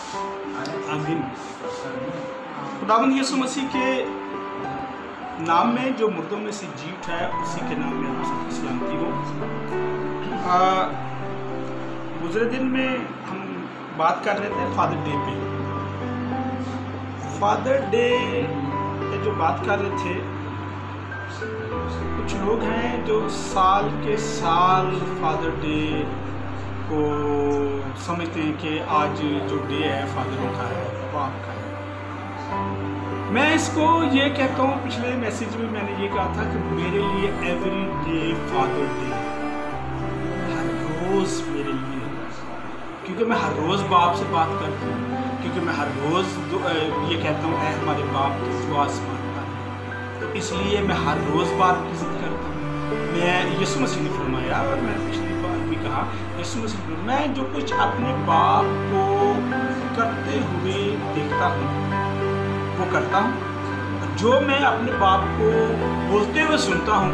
आमीन। खुदावंद यीशु मसीह के नाम में जो मुर्दों में से जी उठा है, उसी के नाम में हम सबकी सलामती हो। गुजरे दिन में हम बात कर रहे थे फादर डे पे। फादर डे पे जो बात कर रहे थे, कुछ लोग हैं जो साल के साल फादर डे को समझते हैं कि आज जो डे है फादरों का है, बाप का है। मैं इसको ये कहता हूँ, पिछले मैसेज में मैंने ये कहा था कि मेरे लिए एवरी डे फादर डे, हर रोज़ मेरे लिए, क्योंकि मैं हर रोज़ बाप से बात करता हूँ, क्योंकि मैं हर रोज़ ये कहता हूँ ऐ हमारे बाप की जो आसमान पर है, तो इसलिए मैं हर रोज़ बाप की इज़्ज़त करता हूँ। मैं यीशु मसीह ने फरमाया, और मैंने पिछली बार भी कहा, यीशु मसीह ने, मैं जो कुछ अपने बाप को करते हुए देखता हूँ वो करता हूँ, जो मैं अपने बाप को बोलते हुए सुनता हूँ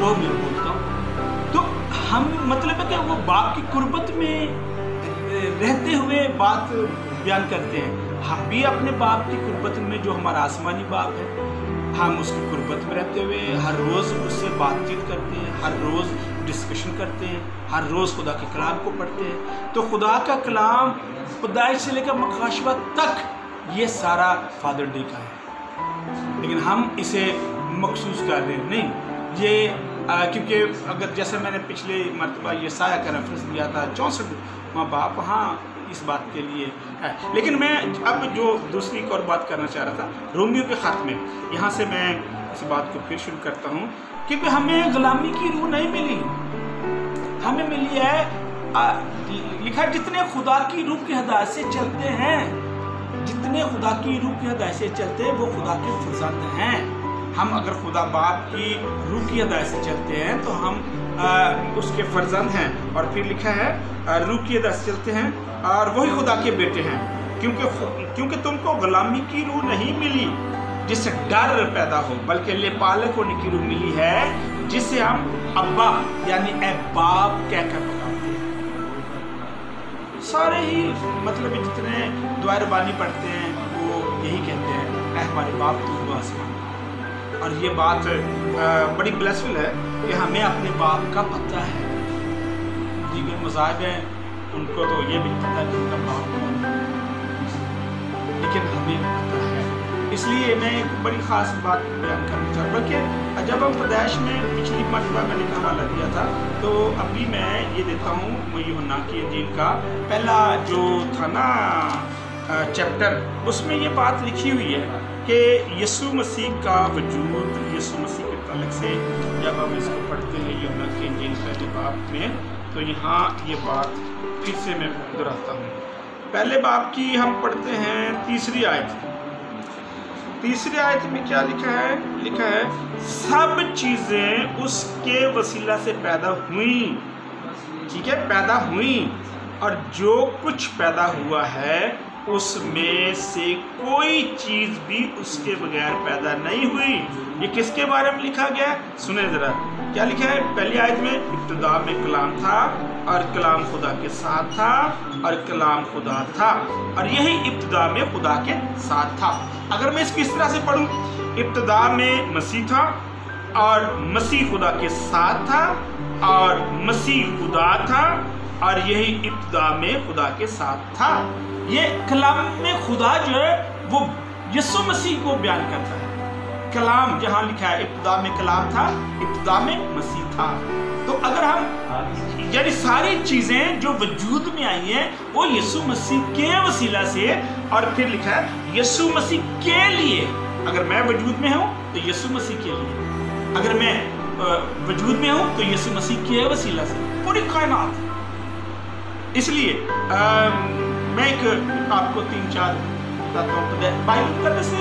वो मैं बोलता हूँ। तो हम मतलब है कि वो बाप की कुर्बत में रहते हुए बात बयान करते हैं। हम भी अपने बाप की कुर्बत में, जो हमारा आसमानी बाप है, हम उसकी कुर्बत में रहते हुए हर रोज़ उससे बातचीत करते हैं, हर रोज़ डिस्कशन करते हैं, हर रोज़ खुदा के कलाम को पढ़ते हैं। तो खुदा का कलाम पैदाइश से लेकर मकाशवा तक ये सारा फादर डे का है, लेकिन हम इसे मखसूस कर रहे हैं नहीं। ये क्योंकि अगर जैसे मैंने पिछले मरतबा ये साया का रेफरेंस दिया था 64वां बाप, हाँ इस बात के लिए है। लेकिन मैं अब जो दूसरी एक और बात करना चाह रहा था, रोमियो के ख़त में, यहाँ से मैं इस बात को फिर शुरू करता हूँ, क्योंकि हमें गुलामी की रूह नहीं मिली, हमें मिली है लिखा है जितने खुदा की रूह की हिदायत से चलते हैं, जितने खुदा की रूह की हिदायत से चलते हैं वो खुदा के फर्जंद हैं। हम अगर खुदा बाप की रूह की हिदायत से चलते हैं तो हम उसके फर्जंद हैं। और फिर लिखा है रूह की हिदायत से चलते हैं और वही खुदा के बेटे हैं, क्योंकि तुमको गुलामी की रूह नहीं मिली जिससे डर पैदा हो, बल्कि लेपालक होने की रूह मिली है जिससे हम अब्बा यानी ए बाप कहकर पुकारते हैं। सारे ही मतलब जितने दुआ रबानी पढ़ते हैं वो यही कहते हैं, ऐ हमारे बाप तू आसमान। और ये बात बड़ी ब्लेसफुल है कि हमें अपने बाप का पता है। दीगर मज़ाहिब हैं उनको तो ये भी पता है कि उनका बाप कौन है, लेकिन हमें पता है। इसलिए मैं एक बड़ी ख़ास बात बयान करना चाहूँ, बल्कि जब हम पैदाइश में पिछली मरतबा मैंने हवाला दिया था, तो अभी मैं ये देता हूँ यूहन्ना की इंजील का पहला जो था ना चैप्टर, उसमें ये बात लिखी हुई है कि यीशु मसीह का वजूद, यीशु मसीह के ताल्लुक से जब हम इसको पढ़ते हैं यूहन्ना की इंजील पहले बाब में, तो यहाँ ये बात फिर से मैं दोहराता हूँ। पहले बाब की हम पढ़ते हैं तीसरी आयत। तीसरी आयत में क्या लिखा है? लिखा है सब चीज़ें उसके वसीला से पैदा हुई, ठीक है, पैदा हुई, और जो कुछ पैदा हुआ है उसमें से कोई चीज़ भी उसके बगैर पैदा नहीं हुई। ये किसके बारे में लिखा गया है? सुने ज़रा, क्या लिखा है पहली आयत में? इब्तिदा में कलाम था और कलाम खुदा के साथ था और कलाम खुदा था और यही इब्तिदा में खुदा के साथ था। अगर मैं इसको इस तरह से पढ़ूँ, इब्तिदा में मसीह था और मसीह खुदा के साथ था और मसीह खुदा था और यही इब्तिदा में खुदा के साथ था। ये कलाम में खुदा जो है वो यीशु मसीह को बयान करता है। कलाम जहाँ लिखा है इब्तिदा में कलाम था, इब्तिदा में मसीह था। तो अगर हम यानी सारी चीज़ें जो वजूद में आई हैं वो यीशु मसीह के वसीला से, और फिर लिखा है यीशु मसीह के लिए। अगर मैं वजूद में हूँ तो यीशु मसीह के लिए, अगर मैं वजूद में हूँ तो यीशु मसीह के वसीला से, पूरी कायनात। इसलिए मैं एक आपको 3-4 बताता हूँ। बाइबल से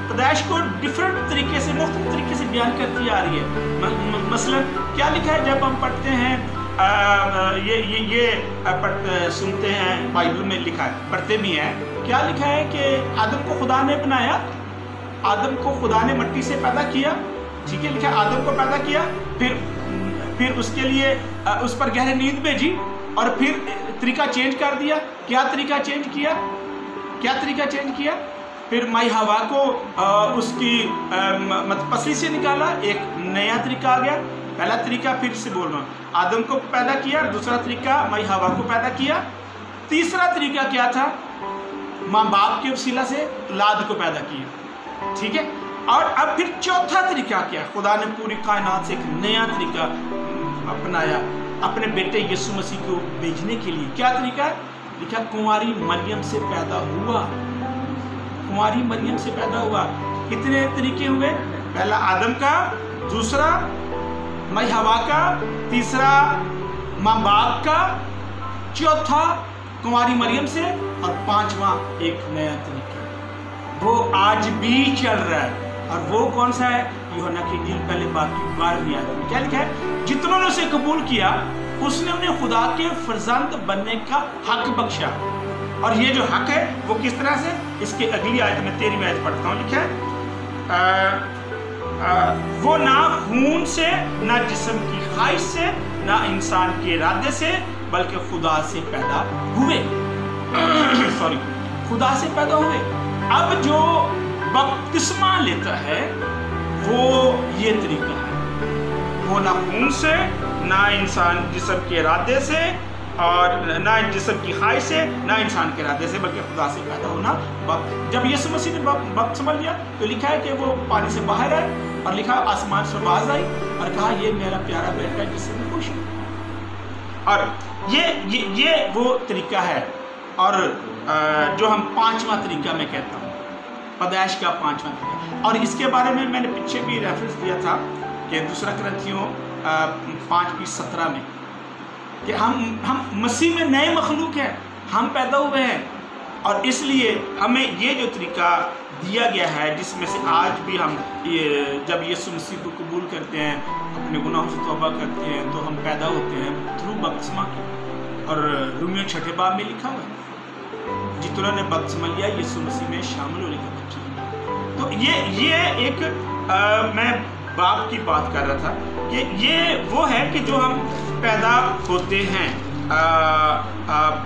पैदाइश को डिफरेंट तरीके से, मुख्तलिफ तरीके से बयान करती आ रही है। मसलन क्या लिखा है जब हम पढ़ते हैं, सुनते हैं, बाइबल में लिखा है, पढ़ते भी हैं, क्या लिखा है कि आदम को खुदा ने बनाया, आदम को खुदा ने मिट्टी से पैदा किया, ठीक है, लिखा है आदम को पैदा किया, फिर उसके लिए उस पर गहरी नींद भेजी, और फिर طریقہ چینج کر دیا. کیا طریقہ چینج کیا؟ کیا طریقہ چینج کیا؟ پھر مائی ہوا کو اس کی پسلی سے نکالا، ایک نیا طریقہ آ گیا. پہلا طریقہ پھر سے بول رہا ہوں، آدم کو پیدا کیا. دوسرا طریقہ مائی ہوا کو پیدا کیا. تیسرا طریقہ کیا تھا؟ ماں باپ کے وسیلہ سے اولاد کو پیدا کیا. ٹھیک ہے. اور اب پھر چوتھا طریقہ کیا؟ خدا نے پوری کائنات سے ایک نیا طریقہ اپنایا اپنے بیٹے یسوع مسیح کو بھیجنے کے لیے. کیا طریقہ ہے؟ لکھا کنواری مریم سے پیدا ہوا. کنواری مریم سے پیدا ہوا. کتنے طریقے ہوئے؟ پہلا آدم کا، دوسرا مائی ہوا کا، تیسرا ماں باپ کا، چوتھا کنواری مریم سے، اور پانچواں ایک نیا طریقہ وہ آج بھی چل رہا ہے. اور وہ کون سا ہے؟ یوحنا کی انجیل پہلے باب کی 12ویں آیت میں کیا لکھا ہے؟ جتنوں نے اسے قبول کیا اس نے انہیں خدا کے فرزند بننے کا حق بخشا. اور یہ جو حق ہے وہ کس طرح سے؟ اس کے اگلی آیت میں 13ویں آیت پڑھتا ہوں. لکھا ہے وہ نہ خون سے، نہ جسم کی خواہش سے، نہ انسان کے ارادے سے، بلکہ خدا سے پیدا ہوئے. خدا سے پیدا ہوئے. اب جو بپتسمہ لیتا ہے وہ یہ طریقہ ہے، وہ نہ خون سے، نہ انسان جسم کے ارادے سے، اور نہ جسم کی خواہش سے، نہ انسان کے ارادے سے، بلکہ خدا سے پیدا ہونا. جب یسوع مسیح نے بپتسمہ لیا تو لکھا ہے کہ وہ پانی سے باہر آئے، اور لکھا آسمان سے آواز آئی اور کہا یہ میرا پیارا بیٹا ہے جس سے میں خوش ہوں. اور یہ وہ طریقہ ہے. اور جو ہم پانچواں طریقہ میں کہتا ہوں، پیدائش کا پانچواں طریقہ. اور اس کے بارے میں نے پیچھے بھی ریفرنس دیا تھا کہ دوسرا کرنتھیوں 5:17 میں کہ ہم مسیح میں نئے مخلوق ہیں، ہم پیدا ہوئے ہیں. اور اس لیے ہمیں یہ جو طریقہ دیا گیا ہے جس میں سے آج بھی ہم جب یسوع مسیح کو قبول کرتے ہیں، اپنے گناہوں سے توبہ کرتے ہیں، تو ہم پیدا ہوتے ہیں تھرو بپتسمہ کی. اور رومیو 6 باب میں لکھا ہوا ہے جتنوں نے بپتسمہ لیا یسوع مسیح میں شامل ہونے کا بپتسمہ. تو یہ ایک میں باپ کی بات کر رہا تھا کہ یہ وہ ہے کہ جو ہم پیدا ہوتے ہیں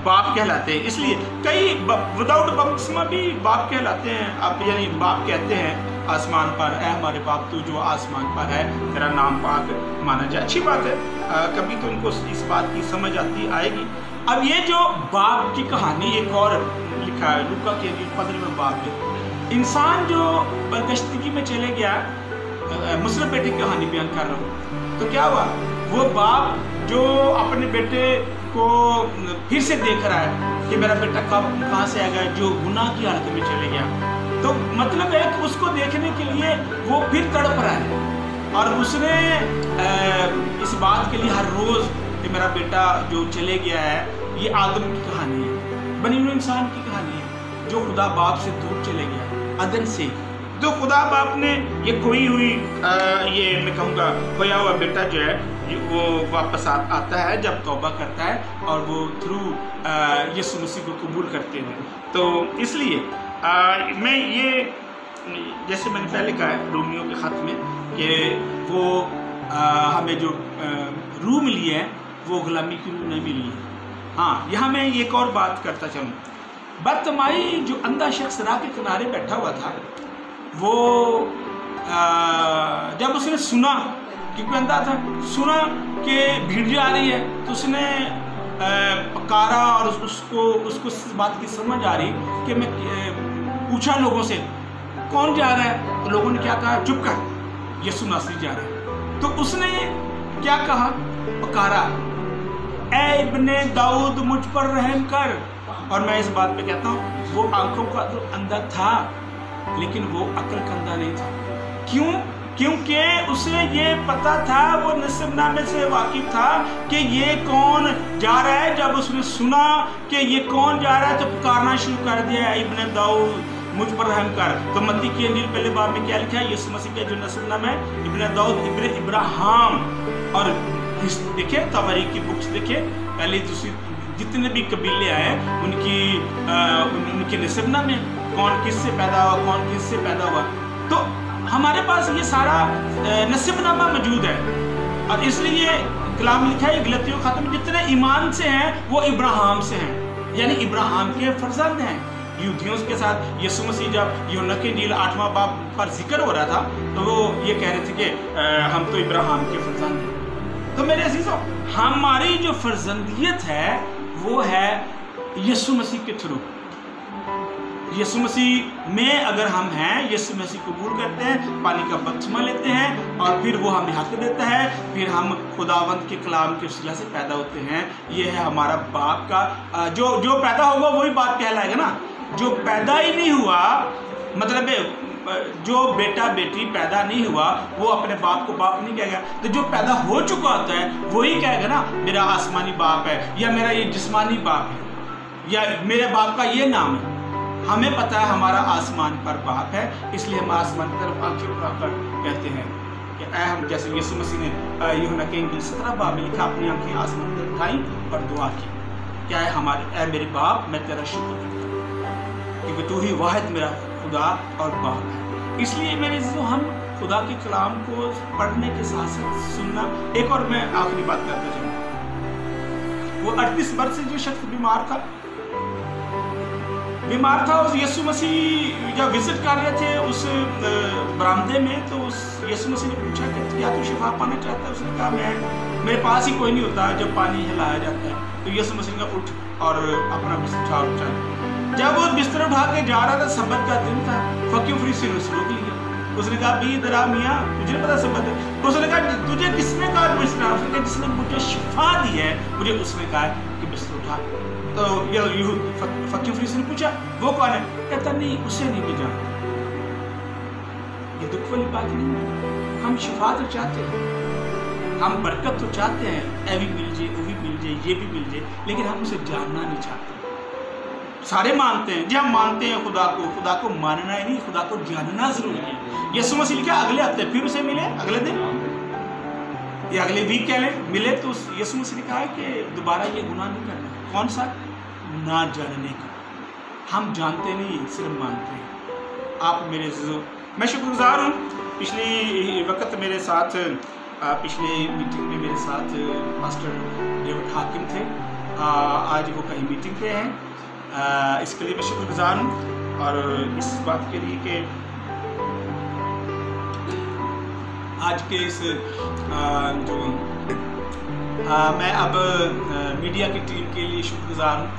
باپ کہلاتے ہیں. اس لیے کئی وداؤٹ بپتسمہ بھی باپ کہلاتے ہیں. اب یعنی باپ کہتے ہیں آسمان پر، اے ہمارے باپ تو جو آسمان پر ہے، تیرا نام پاک مانا جائے. اچھی بات ہے، کبھی تو ان کو اس بات کی سمجھ آئے گی. اب یہ جو باپ کی کہانی ایک اور لکھا ہے لوکا کے 15ویں باب میں. انسان جو برگشتگی میں چلے گیا، مصر بیٹے کی کہانی بیان کر رہا ہوں، تو کیا ہوا؟ وہ باپ جو اپنے بیٹے کو پھر سے دیکھ رہا ہے کہ میرا بیٹا کہاں سے آ گیا، جو گناہ کی حالت میں چلے گیا. تو مطلب ہے کہ اس کو دیکھنے کے لیے وہ پھر تڑپ رہا ہے. اور اس نے اس بات کے لیے ہر روز کہ میرا بیٹا جو چلے گیا ہے، یہ آدم کی کہانی ہے، بنی ہوئے انسان کی کہانی ہے جو خدا باپ سے دور چلے گیا عدن سے. تو خدا باپ نے یہ کھوئی ہوئی یہ میں کہوں گا کھویا ہوا بیٹا جو ہے وہ واپس آتا ہے جب توبہ کرتا ہے اور وہ تھرو یسوع مسیح کو قبول کرتے ہیں. تو اس لیے میں یہ جیسے میں نے پہلے کہا ہے رومیو کے خط میں کہ وہ ہمیں جو روح ملی ہے وہ غلامی کی روح نہیں ملی ہے. ہاں یہاں میں ایک اور بات کرتا چلوں. برتمائی جو اندھا شخص راہ کے کنارے بیٹھا ہوا تھا، وہ جب اس نے سنا، کیونکہ اندھا تھا، سنا کہ بھیڑ جا رہی ہے تو اس نے پکارا. اور اس کو اس بات کی سمجھ آ رہی کہ میں پوچھا لوگوں سے کون جا رہا ہے، تو لوگوں نے کیا کہا؟ چپ کر، یسوع ناصری جا رہا ہے. تو اس نے کیا کہا؟ پکارا، اے ابن داؤد مجھ پر رحم کر. اور میں اس بات پہ کہتا ہوں وہ آنکھوں کا تو اندھا تھا لیکن وہ عقل کا اندھا نہیں تھا. کیوں؟ کیونکہ اسے یہ پتا تھا، وہ نسب نامے سے واقف تھا کہ یہ کون جا رہا ہے. جب اس نے سنا کہ یہ کون جا رہا ہے تو پکارنا شروع کر دیا، ابن داؤد مجھ پر رحم کر. تو متی کی انجیل پہلے باب میں کیا لکھا ہے؟ یسوع مسیح کا جو نسب نام ہے ابن داؤد ابن ابراہم. اور دیکھیں تواریخ کی بکس دیکھیں، پہلے دوسری جتنے بھی قبیلے آئے ان کے نسب نامے، کون کس سے پیدا ہوا، کون کس سے پیدا ہوا. تو ہمارے پاس یہ سارا نسب نامہ موجود ہے. اور اس لیے कलाम में लिखा है गलतियों खाते में जितने ईमान से हैं वो इब्राहिम से हैं, यानी इब्राहिम के फर्जंद हैं। यहूदियों के साथ यीशु मसीह जब यूहन्ना की इंजील 8वां बाब पर जिक्र हो रहा था तो वो ये कह रहे थे कि हम तो इब्राहिम के फर्जंद हैं। तो मेरे अजीजों, हमारी जो फर्जंदियत है वो है यीशु मसीह के थ्रू। यीशु मसीह में अगर हम हैं, यीशु मसीह कबूल करते हैं, पानी का बपतिस्मा लेते हैं और फिर वो हमें हक देता है, फिर हम खुदावंद के कलाम के वसीला से पैदा होते हैं। ये है हमारा बाप का जो पैदा होगा वही बाप कहलाएगा ना। जो पैदा ही नहीं हुआ, मतलब जो बेटा बेटी पैदा नहीं हुआ वो अपने बाप को बाप नहीं कहेगा। तो जो पैदा हो चुका होता है वही कहेगा ना मेरा आसमानी बाप है, या मेरा ये जिस्मानी बाप है, या मेरे बाप का ये नाम है। हमें पता है हमारा आसमान पर बाप है, इसलिए हम आसमान की तरफ आंखें उठाकर कहते हैं कि ऐ हम, जैसे यीशु मसीह ने यूहन्ना की इंजील 17 बाब में लिखा, अपनी आंखें आसमान की तरफ उठाई और दुआ की, क्या है हमारे ऐ मेरे बाप मैं तेरा शुक्र करता हूँ क्योंकि तू ही वाहिद मेरा खुदा और बाप है। इसलिए मेरे जो हम खुदा के कलाम को पढ़ने के साथ साथ सुनना। एक और मैं आखिरी बात करता चाहूँ, वो 38 वर्ष से जो शख्स बीमार था, उस यीशु मसीह जब विजिट कर रहे थे उस बरामदे में, तो उस यीशु मसीह ने पूछा कि क्या तू शिफा पाना चाहता है? उसने कहा मेरे पास ही कोई नहीं होता जब पानी हिलाया जाता है। तो यीशु मसीह ने उठ और अपना बिस्तर उठा। जब वो बिस्तर उठा के जा रहा था, सब्बत का दिन था, फकीर फरीसी ने उसको रोक लिया। उसने कहा भी इधर आ मियाँ, तुझे पता सब्बत है? उसने कहा तुझे किसने कहा बिस्तर? उसने कहा जिसने मुझे शिफा दी है मुझे उसने कहा कि बिस्तर उठा। तो फकीर फरीसी ने पूछा वो कौन है? कहता नहीं उसे नहीं मैं जानता। ये दुख वाली बात नहीं है। हम शिफा तो चाहते हैं, हम बरकत तो चाहते हैं, ऐ भी मिल जाए, वो भी मिल जाए, ये भी मिल जाए, लेकिन हम उसे जानना नहीं चाहते। सारे मानते हैं जी, हम मानते हैं खुदा को मानना ही नहीं, खुदा को जानना जरूरी है। यीशु मसीह लिखा अगले हफ्ते फिर उसे मिले, अगले दिन या अगले वीक कह ले मिले, तो यीशु मसीह ने कहा है कि दोबारा ये गुनाह नहीं करना। कौन सा? ना जानने का। हम जानते नहीं, सिर्फ मानते हैं। आप मेरे मैं शुक्रगुजार हूँ। पिछले वक्त मेरे साथ पिछले मीटिंग में मेरे साथ मास्टर डेविड हाकिम थे। आज वो कहीं मीटिंग पे हैं, इसके लिए मैं शुक्रगुजार हूँ। और इस बात के लिए कि आज के इस मैं अब मीडिया की टीम के लिए शुक्रगुजार हूँ।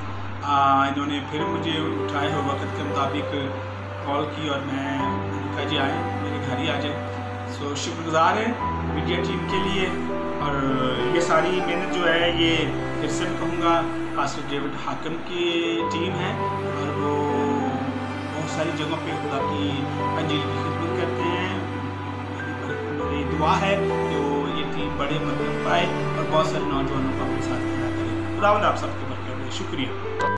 इन्होंने फिर मुझे उठाए हुए वक्त के मुताबिक कॉल की और मैं कहा जी आए, मेरे घर ही आ जाए। सो शुक्रगुजार है मीडिया टीम के लिए। और ये सारी मेहनत जो है ये फिर से मैं कहूँगा मास्टर डेविड हाकिम की टीम है, और वो बहुत सारी जगहों पे खुदा की अंजील की खिदमत करते हैं। मेरी दुआ है कि वो ये टीम बड़े मतलब पाए और बहुत सारे नौजवानों को अपने साथ खड़ा करें। खुदावंद आप सबको बरकत दे। शुक्रिया।